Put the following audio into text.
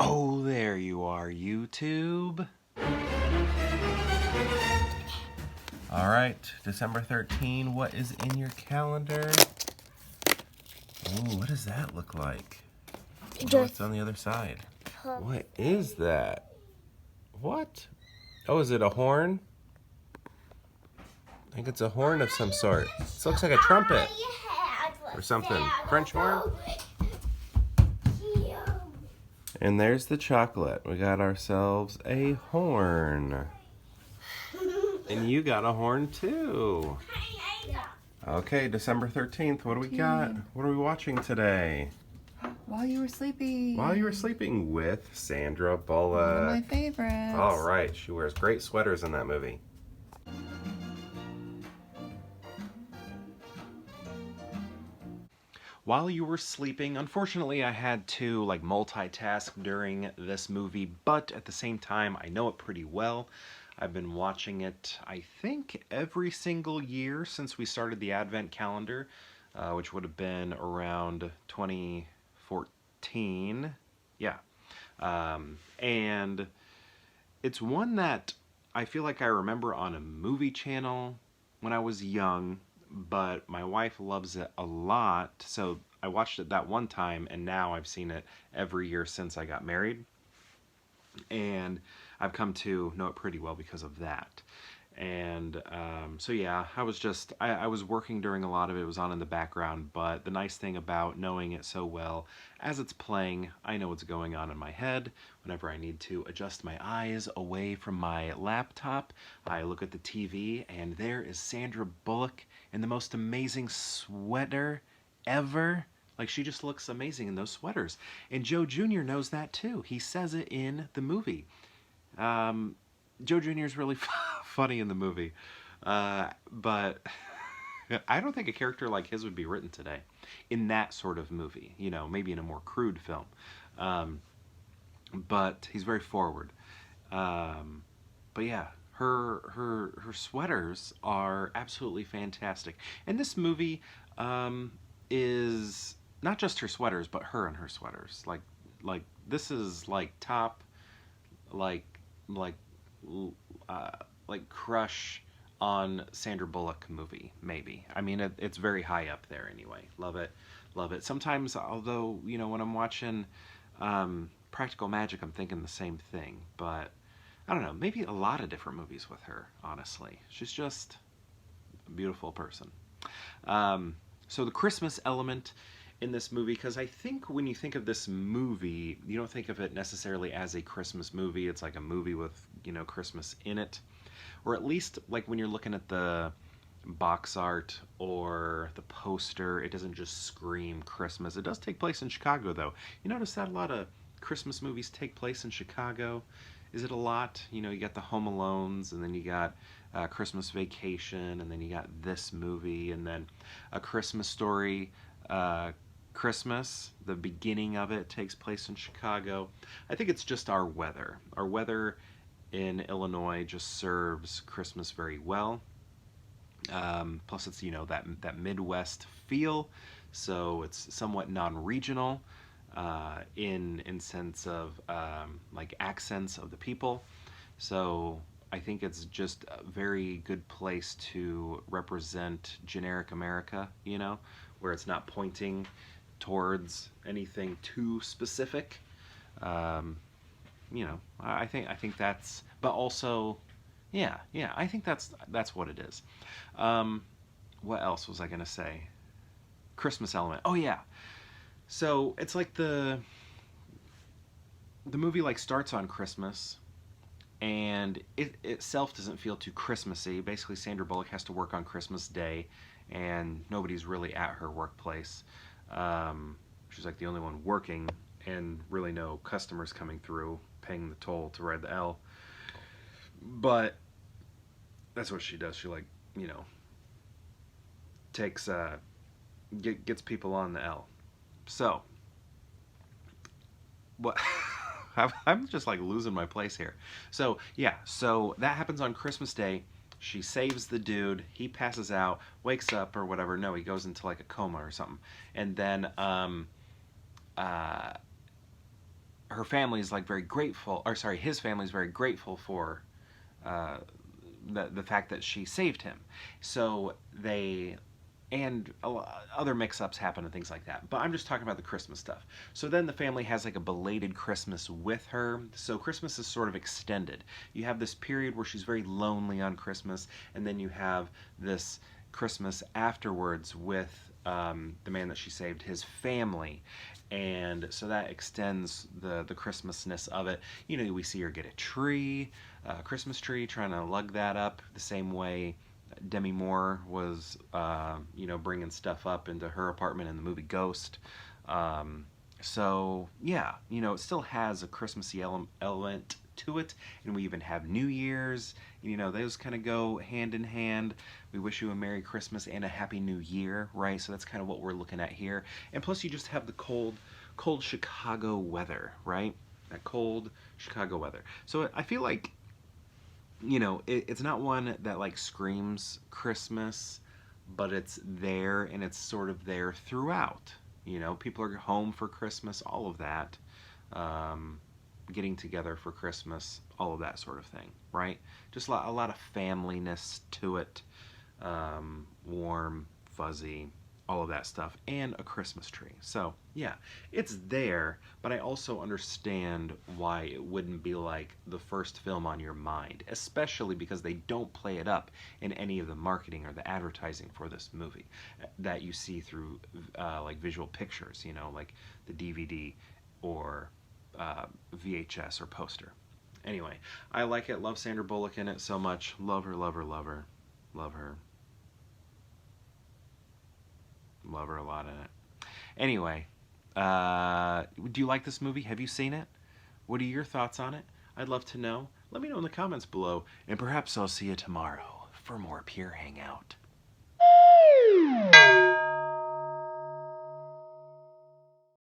Oh, there you are, YouTube. All right, December 13, what is in your calendar? Oh, what does that look like? Oh, it's on the other side. What is that? What? Oh, is it a horn? I think it's a horn of some sort. This looks like a trumpet or something. French horn? And there's the chocolate. We got ourselves a horn. And you got a horn too. Okay, December 13th, what do we got? What are we watching today? While You Were Sleeping. While You Were Sleeping with Sandra Bullock. One of my favorites. All right, she wears great sweaters in that movie. While You Were Sleeping, unfortunately I had to multitask during this movie, but at the same time I know it pretty well. I've been watching it, I think, every single year since we started the Advent calendar, which would have been around 2014. Yeah. And it's one that I feel like I remember on a movie channel when I was young, but my wife loves it a lot, so I watched it that one time, and now I've seen it every year since I got married. And I've come to know it pretty well because of that. And so yeah, I was working during a lot of it. It was on in the background, but the nice thing about knowing it so well, as it's playing, I know what's going on in my head. Whenever I need to adjust my eyes away from my laptop, I look at the TV, and there is Sandra Bullock in the most amazing sweater ever. Like, she just looks amazing in those sweaters. And Joe Jr. knows that too. He says it in the movie. Joe Jr. is really funny in the movie. But I don't think a character like his would be written today in that sort of movie. You know, maybe in a more crude film. But he's very forward. But yeah, her sweaters are absolutely fantastic. And this movie is not just her sweaters, but her and her sweaters. Like this is like top, like crush on Sandra Bullock movie, maybe. I mean, it's very high up there anyway. Love it, love it. Sometimes, although, you know, when I'm watching Practical Magic, I'm thinking the same thing. But I don't know, maybe a lot of different movies with her, honestly. She's just a beautiful person. So the Christmas element in this movie, because I think when you think of this movie, you don't think of it necessarily as a Christmas movie. It's like a movie with, you know, Christmas in it. Or at least, like, when you're looking at the box art or the poster, it doesn't just scream Christmas. It does take place in Chicago, though. You notice that a lot of Christmas movies take place in Chicago? Is it a lot? You know, you got the Home Alones, and then you got Christmas Vacation, and then you got this movie, and then A Christmas Story, Christmas, the beginning of it takes place in Chicago. I think it's just our weather. Our weather in Illinois just serves Christmas very well. Plus it's, you know, that Midwest feel, so it's somewhat non-regional in sense of like accents of the people. So I think it's just a very good place to represent generic America, you know, where it's not pointing towards anything too specific. You know, I think that's, but also, yeah, I think that's what it is. What else was I gonna say? Christmas element. Oh yeah. So it's like the movie like starts on Christmas, and it itself doesn't feel too Christmassy. Basically, Sandra Bullock has to work on Christmas Day, and nobody's really at her workplace. She's like the only one working, and really no customers coming through paying the toll to ride the L. But that's what she does. She, like, you know, takes gets people on the L. So what? I'm just like losing my place here. So yeah, so that happens on Christmas Day. She saves the dude. He passes out, wakes up or whatever. No, he goes into like a coma or something. And then her family's like very grateful, or sorry, his family's very grateful for uh, the fact that she saved him. So they, and other mix-ups happen and things like that. But I'm just talking about the Christmas stuff. So then the family has like a belated Christmas with her. So Christmas is sort of extended. You have this period where she's very lonely on Christmas, and then you have this Christmas afterwards with the man that she saved, his family. And so that extends the Christmasness of it. You know, we see her get a tree, a Christmas tree, trying to lug that up the same way Demi Moore was, bringing stuff up into her apartment in the movie Ghost. So yeah, it still has a Christmassy element to it, and we even have New Year's. Those kind of go hand in hand. We wish you a Merry Christmas and a Happy New Year, right? So that's kind of what we're looking at here. And plus, you just have the cold Chicago weather, right? That cold Chicago weather. So I feel like it's not one that like screams Christmas, but it's there, and it's sort of there throughout. People are home for Christmas, all of that, getting together for Christmas, all of that sort of thing, right? Just a lot of familyness to it, warm, fuzzy, all of that stuff, and a Christmas tree. So yeah, it's there, but I also understand why it wouldn't be like the first film on your mind, especially because they don't play it up in any of the marketing or the advertising for this movie that you see through like visual pictures, like the DVD or VHS or poster. Anyway, I like it. Love Sandra Bullock in it so much. Love her, love her, love her, love her. Love her a lot in it. Anyway, do you like this movie? Have you seen it? What are your thoughts on it? I'd love to know. Let me know in the comments below, and perhaps I'll see you tomorrow for more Pure Hangout.